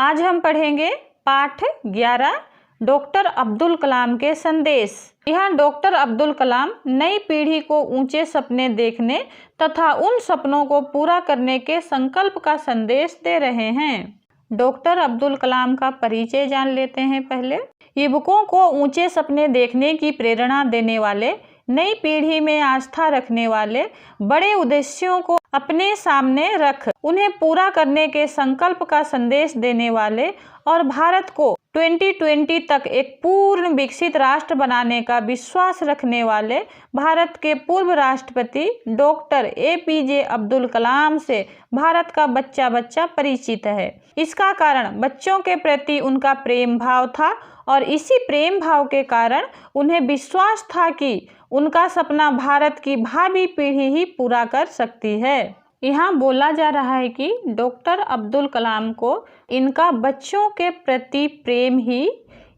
आज हम पढ़ेंगे पाठ 11 डॉक्टर अब्दुल कलाम के संदेश। यहाँ डॉक्टर अब्दुल कलाम नई पीढ़ी को ऊंचे सपने देखने तथा उन सपनों को पूरा करने के संकल्प का संदेश दे रहे हैं। डॉक्टर अब्दुल कलाम का परिचय जान लेते हैं। पहले युवकों को ऊंचे सपने देखने की प्रेरणा देने वाले, नई पीढ़ी में आस्था रखने वाले, बड़े उद्देश्यों को अपने सामने रख उन्हें पूरा करने के संकल्प का संदेश देने वाले और भारत को 2020 तक एक पूर्ण विकसित राष्ट्र बनाने का विश्वास रखने वाले भारत के पूर्व राष्ट्रपति डॉक्टर APJ अब्दुल कलाम से भारत का बच्चा बच्चा परिचित है। इसका कारण बच्चों के प्रति उनका प्रेम भाव था और इसी प्रेम भाव के कारण उन्हें विश्वास था कि उनका सपना भारत की भावी पीढ़ी ही पूरा कर सकती है। यहाँ बोला जा रहा है कि डॉक्टर अब्दुल कलाम को इनका बच्चों के प्रति प्रेम ही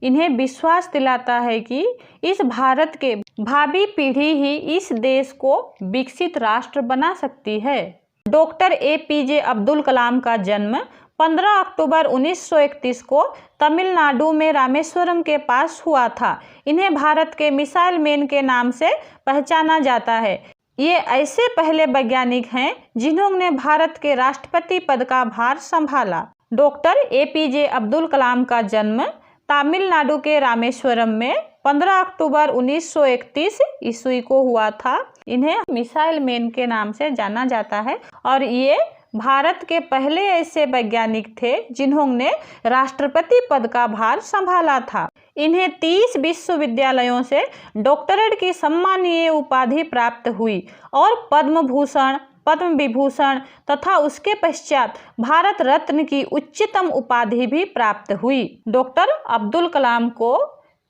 इन्हें विश्वास दिलाता है कि इस भारत के भावी पीढ़ी ही इस देश को विकसित राष्ट्र बना सकती है। डॉक्टर APJ अब्दुल कलाम का जन्म 15 अक्टूबर 1931 को तमिलनाडु में रामेश्वरम के पास हुआ था। इन्हें भारत के मिसाइल मैन के नाम से पहचाना जाता है। ये ऐसे पहले वैज्ञानिक हैं जिन्होंने भारत के राष्ट्रपति पद का भार संभाला। डॉक्टर APJ अब्दुल कलाम का जन्म तमिलनाडु के रामेश्वरम में 15 अक्टूबर 1931 ईस्वी को हुआ था। इन्हें मिसाइल मैन के नाम से जाना जाता है और ये भारत के पहले ऐसे वैज्ञानिक थे जिन्होंने राष्ट्रपति पद का भार संभाला था। इन्हें 30 विश्वविद्यालयों से डॉक्टरेट की सम्मानीय उपाधि प्राप्त हुई और पद्म भूषण, पद्म विभूषण तथा उसके पश्चात भारत रत्न की उच्चतम उपाधि भी प्राप्त हुई। डॉक्टर अब्दुल कलाम को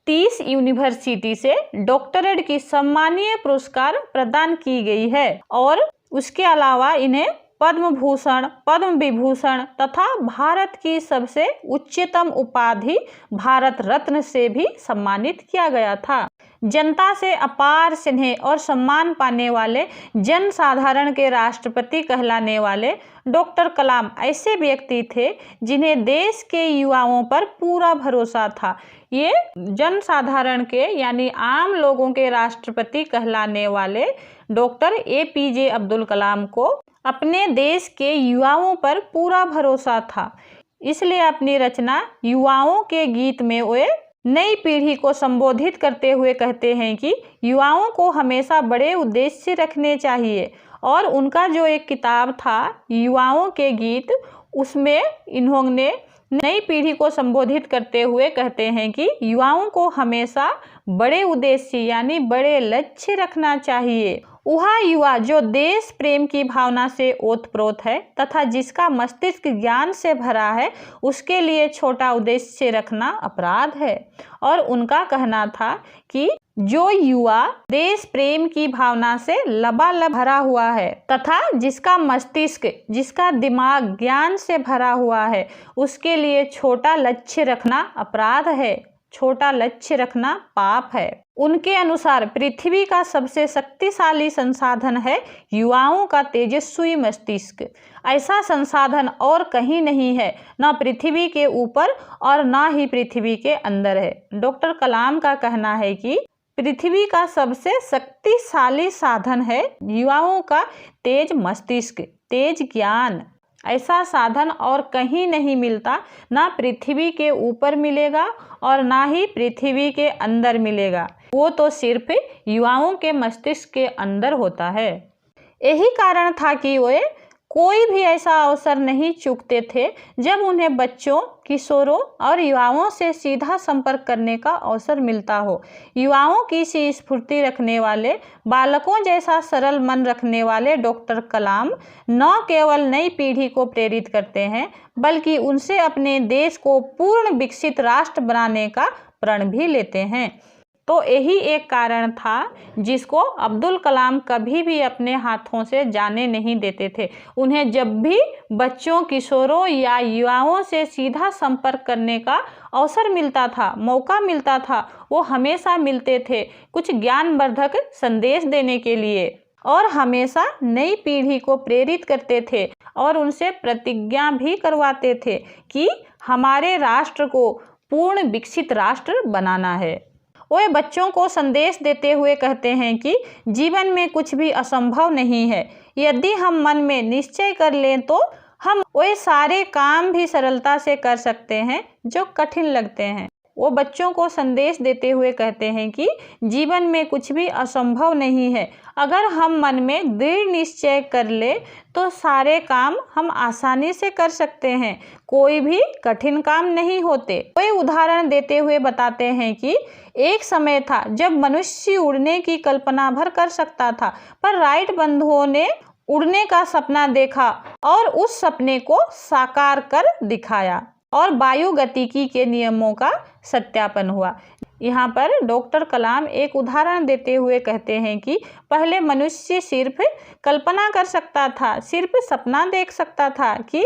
30 यूनिवर्सिटी से डॉक्टरेट की सम्मानीय पुरस्कार प्रदान की गई है और उसके अलावा इन्हें पद्म भूषण, पद्म विभूषण तथा भारत की सबसे उच्चतम उपाधि भारत रत्न से भी सम्मानित किया गया था। जनता से अपार स्नेह और सम्मान पाने वाले, जन साधारण के राष्ट्रपति कहलाने वाले डॉक्टर कलाम ऐसे व्यक्ति थे जिन्हें देश के युवाओं पर पूरा भरोसा था। ये जन साधारण के यानी आम लोगों के राष्ट्रपति कहलाने वाले डॉक्टर APJ अब्दुल कलाम को अपने देश के युवाओं पर पूरा भरोसा था। इसलिए अपनी रचना युवाओं के गीत में वे नई पीढ़ी को संबोधित करते हुए कहते हैं कि युवाओं को हमेशा बड़े उद्देश्य रखने चाहिए। और उनका जो एक किताब था युवाओं के गीत, उसमें इन्होंने नई पीढ़ी को संबोधित करते हुए कहते हैं कि युवाओं को हमेशा बड़े उद्देश्य यानी बड़े लक्ष्य रखना चाहिए। वह युवा जो देश प्रेम की भावना से ओतप्रोत है तथा जिसका मस्तिष्क ज्ञान से भरा है, उसके लिए छोटा उद्देश्य रखना अपराध है। और उनका कहना था कि जो युवा देश प्रेम की भावना से लबालब भरा हुआ है तथा जिसका मस्तिष्क, जिसका दिमाग ज्ञान से भरा हुआ है, उसके लिए छोटा लक्ष्य रखना अपराध है, छोटा लक्ष्य रखना पाप है। उनके अनुसार पृथ्वी का सबसे शक्तिशाली संसाधन है युवाओं का तेजस्वी मस्तिष्क। ऐसा संसाधन और कहीं नहीं है, न पृथ्वी के ऊपर और न ही पृथ्वी के अंदर है। डॉक्टर कलाम का कहना है कि पृथ्वी का सबसे शक्तिशाली साधन है युवाओं का तेज मस्तिष्क, तेज ज्ञान। ऐसा साधन और कहीं नहीं मिलता, ना पृथ्वी के ऊपर मिलेगा और ना ही पृथ्वी के अंदर मिलेगा। वो तो सिर्फ युवाओं के मस्तिष्क के अंदर होता है। यही कारण था कि वे कोई भी ऐसा अवसर नहीं चूकते थे जब उन्हें बच्चों, किशोरों और युवाओं से सीधा संपर्क करने का अवसर मिलता हो। युवाओं की सी स्फूर्ति रखने वाले, बालकों जैसा सरल मन रखने वाले डॉक्टर कलाम न केवल नई पीढ़ी को प्रेरित करते हैं बल्कि उनसे अपने देश को पूर्ण विकसित राष्ट्र बनाने का प्रण भी लेते हैं। तो यही एक कारण था जिसको अब्दुल कलाम कभी भी अपने हाथों से जाने नहीं देते थे। उन्हें जब भी बच्चों, किशोरों या युवाओं से सीधा संपर्क करने का अवसर मिलता था, मौका मिलता था, वो हमेशा मिलते थे कुछ ज्ञानवर्धक संदेश देने के लिए और हमेशा नई पीढ़ी को प्रेरित करते थे और उनसे प्रतिज्ञा भी करवाते थे कि हमारे राष्ट्र को पूर्ण विकसित राष्ट्र बनाना है। वे बच्चों को संदेश देते हुए कहते हैं कि जीवन में कुछ भी असंभव नहीं है। यदि हम मन में निश्चय कर लें तो हम वे सारे काम भी सरलता से कर सकते हैं जो कठिन लगते हैं। वो बच्चों को संदेश देते हुए कहते हैं कि जीवन में कुछ भी असंभव नहीं है। अगर हम मन में दृढ़ निश्चय कर ले तो सारे काम हम आसानी से कर सकते हैं। कोई भी कठिन काम नहीं होते। कोई उदाहरण देते हुए बताते हैं कि एक समय था जब मनुष्य उड़ने की कल्पना भर कर सकता था, पर राइट बंधुओं ने उड़ने का सपना देखा और उस सपने को साकार कर दिखाया और वायु गतिकी के नियमों का सत्यापन हुआ। यहाँ पर डॉक्टर कलाम एक उदाहरण देते हुए कहते हैं कि पहले मनुष्य सिर्फ कल्पना कर सकता था, सिर्फ सपना देख सकता था कि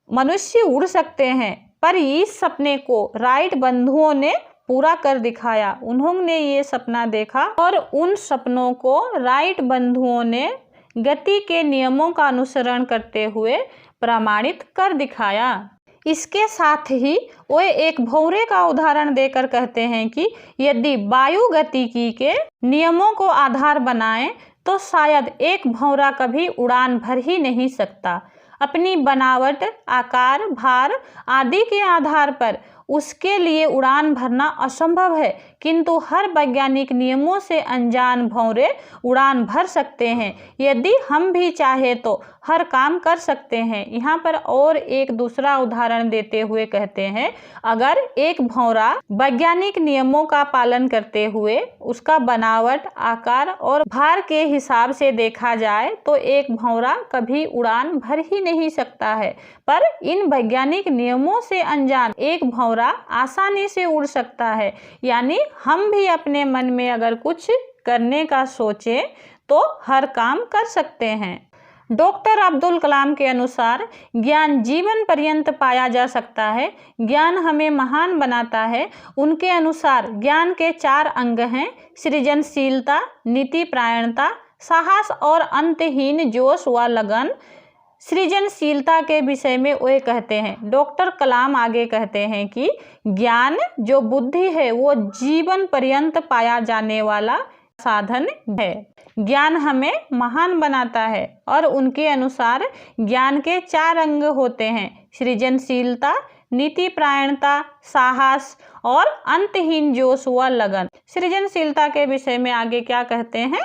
मनुष्य उड़ सकते हैं, पर इस सपने को राइट बंधुओं ने पूरा कर दिखाया। उन्होंने ये सपना देखा और उन सपनों को राइट बंधुओं ने गति के नियमों का अनुसरण करते हुए प्रमाणित कर दिखाया। इसके साथ ही वे एक भौरे का उदाहरण देकर कहते हैं कि यदि वायु गतिकी के नियमों को आधार बनाएं तो शायद एक भौरा कभी उड़ान भर ही नहीं सकता। अपनी बनावट, आकार, भार आदि के आधार पर उसके लिए उड़ान भरना असंभव है, किंतु हर वैज्ञानिक नियमों से अनजान भौरे उड़ान भर सकते हैं। यदि हम भी चाहे तो हर काम कर सकते हैं। यहाँ पर और एक दूसरा उदाहरण देते हुए कहते हैं, अगर एक भौरा वैज्ञानिक नियमों का पालन करते हुए उसका बनावट, आकार और भार के हिसाब से देखा जाए तो एक भौरा कभी उड़ान भर ही नहीं सकता है, पर इन वैज्ञानिक नियमों से अनजान एक भौरा आसानी से उड़ सकता है। यानी हम भी अपने मन में अगर कुछ करने का सोचें तो हर काम कर सकते हैं। डॉक्टर अब्दुल कलाम के अनुसार ज्ञान जीवन पर्यंत पाया जा सकता है। ज्ञान हमें महान बनाता है। उनके अनुसार ज्ञान के 4 अंग हैं: सृजनशीलता, नीतिपरायणता, साहस और अंतहीन जोश व लगन। सृजनशीलता के विषय में वे कहते हैं, डॉक्टर कलाम आगे कहते हैं कि ज्ञान जो बुद्धि है वो जीवन पर्यंत पाया जाने वाला साधन है। ज्ञान हमें महान बनाता है और उनके अनुसार ज्ञान के 4 अंग होते हैं: सृजनशीलता, नीतिपरायणता, साहस और अंतहीन जोश व लगन। सृजनशीलता के विषय में आगे क्या कहते हैं?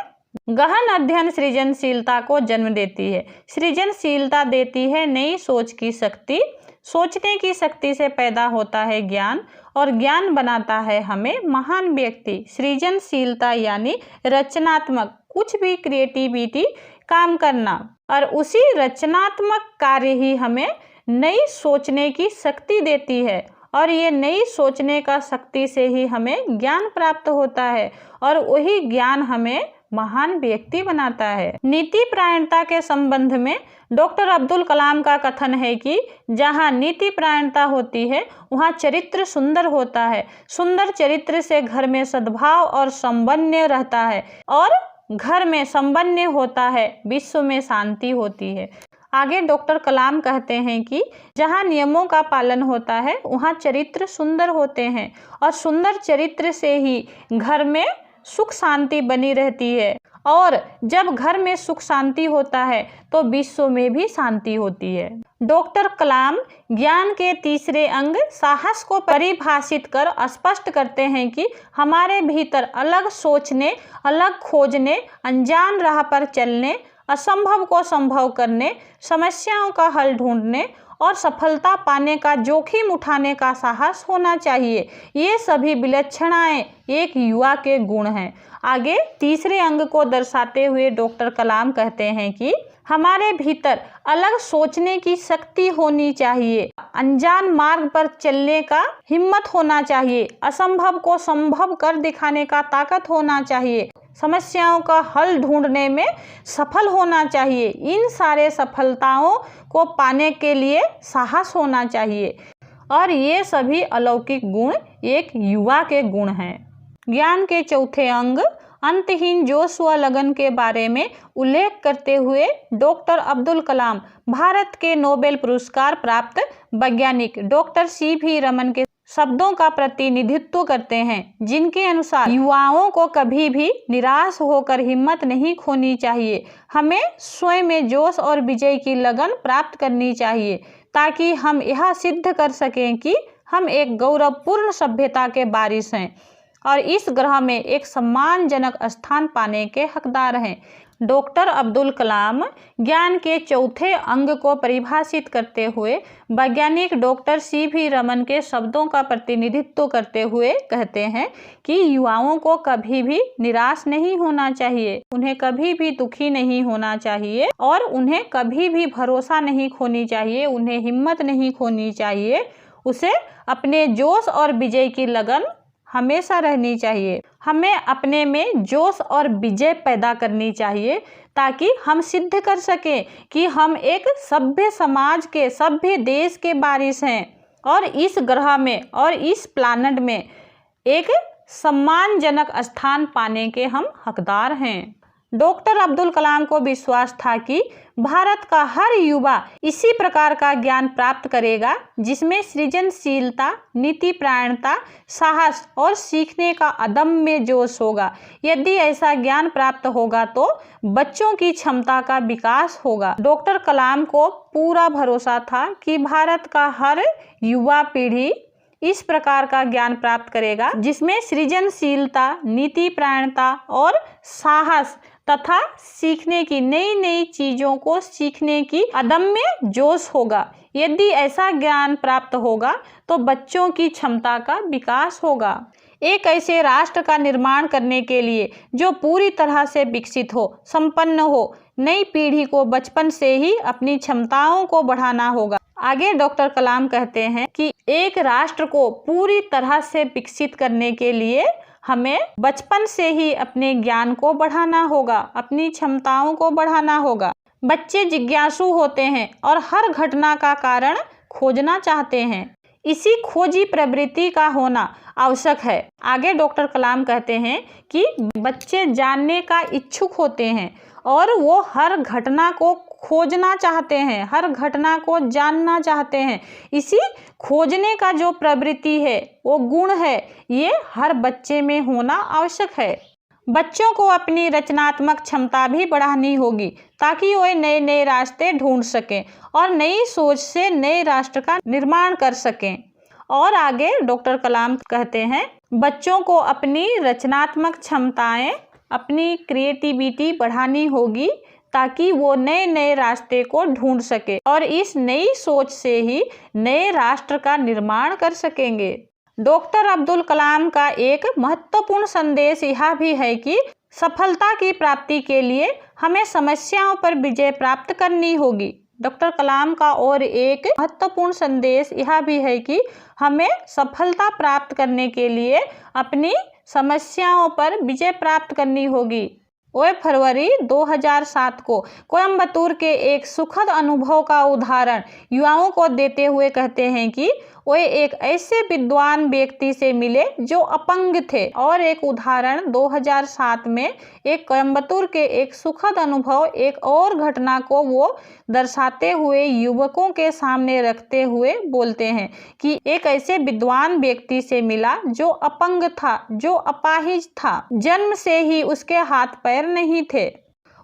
गहन अध्ययन सृजनशीलता को जन्म देती है। सृजनशीलता देती है नई सोच की शक्ति। सोचने की शक्ति से पैदा होता है ज्ञान और ज्ञान बनाता है हमें महान व्यक्ति। सृजनशीलता यानी रचनात्मक, कुछ भी क्रिएटिविटी काम करना, और उसी रचनात्मक कार्य ही हमें नई सोचने की शक्ति देती है और ये नई सोचने का शक्ति से ही हमें ज्ञान प्राप्त होता है और वही ज्ञान हमें महान व्यक्ति बनाता है। नीतिपरायणता के संबंध में डॉक्टर अब्दुल कलाम का कथन है कि जहाँ नीतिपरायणता होती है वहाँ चरित्र सुंदर होता है। सुंदर चरित्र से घर में सद्भाव और समन्वय रहता है और घर में समन्वय होता है, विश्व में शांति होती है। आगे डॉक्टर कलाम कहते हैं कि जहाँ नियमों का पालन होता है वहाँ चरित्र सुंदर होते हैं और सुंदर चरित्र से ही घर में सुख शांति बनी रहती है और जब घर में सुख शांति होता है तो विश्व में भी शांति होती है। डॉक्टर कलाम ज्ञान के तीसरे अंग साहस को परिभाषित कर स्पष्ट करते हैं कि हमारे भीतर अलग सोचने, अलग खोजने, अनजान राह पर चलने, असंभव को संभव करने, समस्याओं का हल ढूंढने और सफलता पाने का जोखिम उठाने का साहस होना चाहिए। ये सभी विलक्षणताएं एक युवा के गुण हैं। आगे तीसरे अंग को दर्शाते हुए डॉक्टर कलाम कहते हैं कि हमारे भीतर अलग सोचने की शक्ति होनी चाहिए, अनजान मार्ग पर चलने का हिम्मत होना चाहिए, असंभव को संभव कर दिखाने का ताकत होना चाहिए, समस्याओं का हल ढूंढने में सफल होना चाहिए। इन सारे सफलताओं को पाने के लिए साहस होना चाहिए और ये सभी अलौकिक गुण एक युवा के गुण हैं। ज्ञान के चौथे अंग अंतहीन जोश व लगन के बारे में उल्लेख करते हुए डॉक्टर अब्दुल कलाम भारत के नोबेल पुरस्कार प्राप्त वैज्ञानिक डॉक्टर सी.वी. रमन के शब्दों का प्रतिनिधित्व करते हैं, जिनके अनुसार युवाओं को कभी भी निराश होकर हिम्मत नहीं खोनी चाहिए। हमें स्वयं में जोश और विजय की लगन प्राप्त करनी चाहिए, ताकि हम यह सिद्ध कर सकें कि हम एक गौरवपूर्ण सभ्यता के वारिस हैं और इस ग्रह में एक सम्मानजनक स्थान पाने के हकदार हैं। डॉक्टर अब्दुल कलाम ज्ञान के चौथे अंग को परिभाषित करते हुए वैज्ञानिक डॉक्टर सी.वी. रमन के शब्दों का प्रतिनिधित्व करते हुए कहते हैं कि युवाओं को कभी भी निराश नहीं होना चाहिए, उन्हें कभी भी दुखी नहीं होना चाहिए और उन्हें कभी भी भरोसा नहीं खोनी चाहिए, उन्हें हिम्मत नहीं खोनी चाहिए। उसे अपने जोश और विजय की लगन हमेशा रहनी चाहिए। हमें अपने में जोश और विजय पैदा करनी चाहिए, ताकि हम सिद्ध कर सकें कि हम एक सभ्य समाज के, सभ्य देश के वारिस हैं और इस ग्रह में और इस प्लानट में एक सम्मानजनक स्थान पाने के हम हकदार हैं। डॉक्टर अब्दुल कलाम को विश्वास था कि भारत का हर युवा इसी प्रकार का ज्ञान प्राप्त करेगा, जिसमें सृजनशीलता, नीतिपरायणता, साहस और सीखने का अदम्य जोश होगा। यदि ऐसा ज्ञान प्राप्त होगा तो बच्चों की क्षमता का विकास होगा। डॉक्टर कलाम को पूरा भरोसा था कि भारत का हर युवा पीढ़ी इस प्रकार का ज्ञान प्राप्त करेगा, जिसमें सृजनशीलता, नीतिपरायणता और साहस तथा सीखने की, नई नई चीजों को सीखने की अदम्य जोश होगा। यदि ऐसा ज्ञान प्राप्त होगा तो बच्चों की क्षमता का विकास होगा। एक ऐसे राष्ट्र का निर्माण करने के लिए जो पूरी तरह से विकसित हो, संपन्न हो, नई पीढ़ी को बचपन से ही अपनी क्षमताओं को बढ़ाना होगा। आगे डॉक्टर कलाम कहते हैं कि एक राष्ट्र को पूरी तरह से विकसित करने के लिए हमें बचपन से ही अपने ज्ञान को बढ़ाना होगा, अपनी क्षमताओं को बढ़ाना होगा। बच्चे जिज्ञासु होते हैं और हर घटना का कारण खोजना चाहते हैं। इसी खोजी प्रवृत्ति का होना आवश्यक है। आगे डॉक्टर कलाम कहते हैं कि बच्चे जानने का इच्छुक होते हैं और वो हर घटना को खोजना चाहते हैं, हर घटना को जानना चाहते हैं। इसी खोजने का जो प्रवृत्ति है, वो गुण है, ये हर बच्चे में होना आवश्यक है। बच्चों को अपनी रचनात्मक क्षमता भी बढ़ानी होगी, ताकि वे नए नए रास्ते ढूंढ सकें और नई सोच से नए राष्ट्र का निर्माण कर सकें। और आगे डॉक्टर कलाम कहते हैं, बच्चों को अपनी रचनात्मक क्षमताएं, अपनी क्रिएटिविटी बढ़ानी होगी, ताकि वो नए नए रास्ते को ढूंढ सके और इस नई सोच से ही नए राष्ट्र का निर्माण कर सकेंगे। डॉक्टर अब्दुल कलाम का एक महत्वपूर्ण संदेश यह भी है कि सफलता की प्राप्ति के लिए हमें समस्याओं पर विजय प्राप्त करनी होगी। डॉक्टर कलाम का और एक महत्वपूर्ण संदेश यह भी है कि हमें सफलता प्राप्त करने के लिए अपनी समस्याओं पर विजय प्राप्त करनी होगी। वे फरवरी 2007 को कोयम्बतूर के एक सुखद अनुभव का उदाहरण युवाओं को देते हुए कहते हैं कि वे एक ऐसे विद्वान व्यक्ति से मिले जो अपंग थे, और एक उदाहरण 2007 में एक कोयम्बतूर के एक सुखद अनुभव, एक और घटना को वो दर्शाते हुए युवकों के सामने रखते हुए बोलते हैं कि एक ऐसे विद्वान व्यक्ति से मिला जो अपंग था, जो अपाहिज था, जन्म से ही उसके हाथ पैर नहीं थे।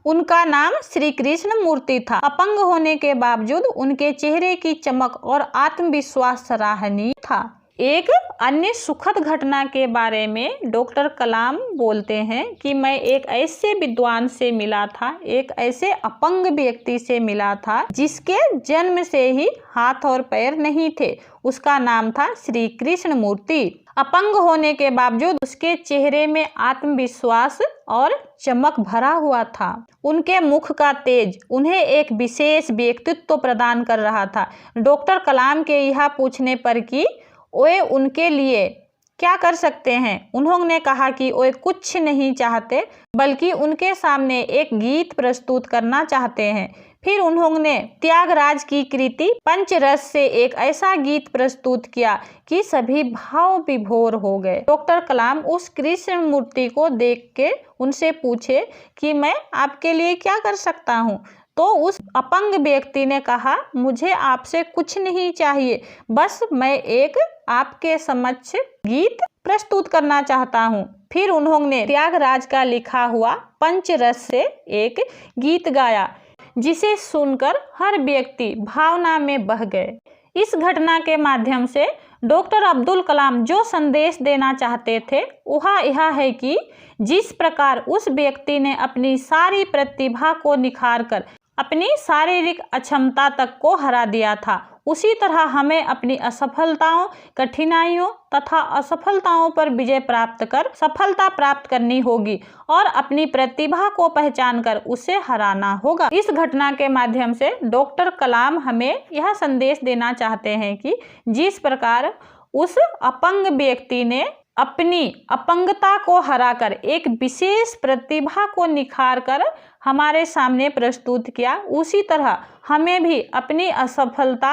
उनका नाम श्री कृष्ण मूर्ति था। अपंग होने के बावजूद उनके चेहरे की चमक और आत्मविश्वास सराहनीय था। एक अन्य सुखद घटना के बारे में डॉक्टर कलाम बोलते हैं कि मैं एक ऐसे विद्वान से मिला था, एक ऐसे अपंग व्यक्ति से मिला था जिसके जन्म से ही हाथ और पैर नहीं थे। उसका नाम था श्री कृष्ण मूर्ति। अपंग होने के बावजूद उसके चेहरे में आत्मविश्वास और चमक भरा हुआ था। उनके मुख का तेज उन्हें एक विशेष व्यक्तित्व प्रदान कर रहा था। डॉक्टर कलाम के यह पूछने पर कि वे उनके लिए क्या कर सकते हैं, उन्होंने कहा कि वे कुछ नहीं चाहते, बल्कि उनके सामने एक गीत प्रस्तुत करना चाहते हैं। फिर उन्होंने त्यागराज की कृति पंचरस से एक ऐसा गीत प्रस्तुत किया कि सभी भाव विभोर हो गए। डॉक्टर कलाम उस कृष्ण मूर्ति को देख के उनसे पूछे कि मैं आपके लिए क्या कर सकता हूँ। तो उस अपंग व्यक्ति ने कहा, मुझे आपसे कुछ नहीं चाहिए, बस मैं एक आपके समक्ष गीत प्रस्तुत करना चाहता हूँ। फिर उन्होंने त्यागराज का लिखा हुआ पंचरस से एक गीत गाया, जिसे सुनकर हर व्यक्ति भावना में बह गए। इस घटना के माध्यम से डॉक्टर अब्दुल कलाम जो संदेश देना चाहते थे वह यह है कि जिस प्रकार उस व्यक्ति ने अपनी सारी प्रतिभा को निखारकर अपनी शारीरिक अक्षमता तक को हरा दिया था, उसी तरह हमें अपनी असफलताओं, कठिनाइयों तथा असफलताओं पर विजय प्राप्त कर सफलता प्राप्त करनी होगी और अपनी प्रतिभा को पहचान कर उसे हराना होगा। इस घटना के माध्यम से डॉक्टर कलाम हमें यह संदेश देना चाहते हैं कि जिस प्रकार उस अपंग व्यक्ति ने अपनी अपंगता को हराकर एक विशेष प्रतिभा को निखार कर हमारे सामने प्रस्तुत किया, उसी तरह हमें भी अपनी असफलता,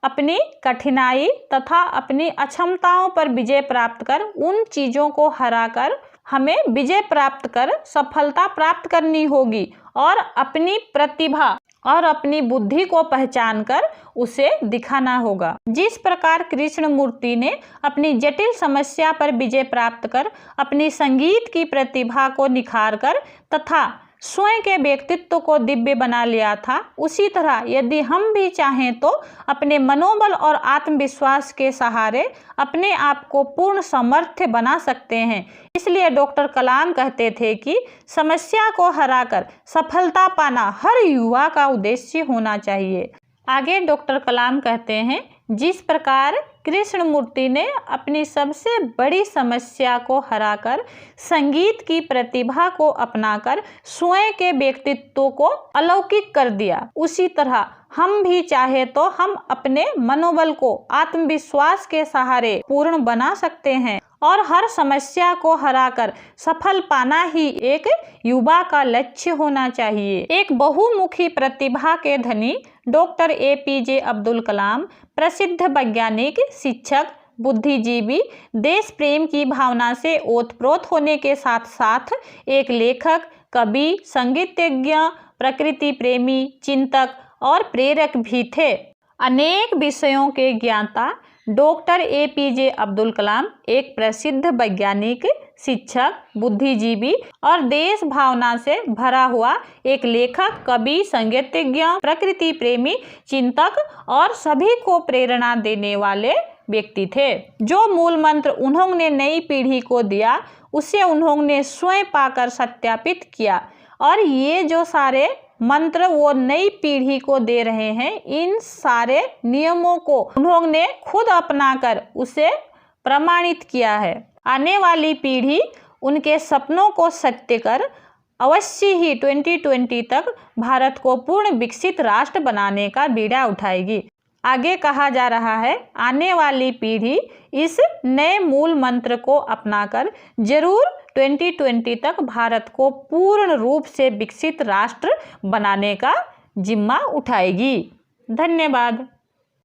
अपनी कठिनाई तथा अपनी अक्षमताओं पर विजय प्राप्त कर उन चीज़ों को हराकर हमें विजय प्राप्त कर सफलता प्राप्त करनी होगी और अपनी प्रतिभा और अपनी बुद्धि को पहचान कर उसे दिखाना होगा। जिस प्रकार कृष्णमूर्ति ने अपनी जटिल समस्या पर विजय प्राप्त कर अपनी संगीत की प्रतिभा को निखार कर तथा स्वयं के व्यक्तित्व को दिव्य बना लिया था, उसी तरह यदि हम भी चाहें तो अपने मनोबल और आत्मविश्वास के सहारे अपने आप को पूर्ण समर्थ बना सकते हैं। इसलिए डॉक्टर कलाम कहते थे कि समस्या को हराकर सफलता पाना हर युवा का उद्देश्य होना चाहिए। आगे डॉक्टर कलाम कहते हैं, जिस प्रकार कृष्णमूर्ति ने अपनी सबसे बड़ी समस्या को हराकर संगीत की प्रतिभा को अपनाकर स्वयं के व्यक्तित्व को अलौकिक कर दिया, उसी तरह हम भी चाहे तो हम अपने मनोबल को आत्मविश्वास के सहारे पूर्ण बना सकते हैं और हर समस्या को हराकर सफल पाना ही एक युवा का लक्ष्य होना चाहिए। एक बहुमुखी प्रतिभा के धनी डॉक्टर APJ अब्दुल कलाम प्रसिद्ध वैज्ञानिक, शिक्षक, बुद्धिजीवी, देश प्रेम की भावना से ओतप्रोत होने के साथ साथ एक लेखक, कवि, संगीतज्ञ, प्रकृति प्रेमी, चिंतक और प्रेरक भी थे। अनेक विषयों के ज्ञाता डॉक्टर APJ अब्दुल कलाम एक प्रसिद्ध वैज्ञानिक, शिक्षक, बुद्धिजीवी और देश भावना से भरा हुआ एक लेखक, कवि, संगीतज्ञ, प्रकृति प्रेमी, चिंतक और सभी को प्रेरणा देने वाले व्यक्ति थे। जो मूल मंत्र उन्होंने नई पीढ़ी को दिया उसे उन्होंने स्वयं पाकर सत्यापित किया और ये जो सारे मंत्र वो नई पीढ़ी को दे रहे हैं, इन सारे नियमों को उन्होंने खुद अपनाकर उसे प्रमाणित किया है। आने वाली पीढ़ी उनके सपनों को सत्य कर अवश्य ही 2020 तक भारत को पूर्ण विकसित राष्ट्र बनाने का बीड़ा उठाएगी। आगे कहा जा रहा है, आने वाली पीढ़ी इस नए मूल मंत्र को अपनाकर जरूर 2020 तक भारत को पूर्ण रूप से विकसित राष्ट्र बनाने का जिम्मा उठाएगी। धन्यवाद।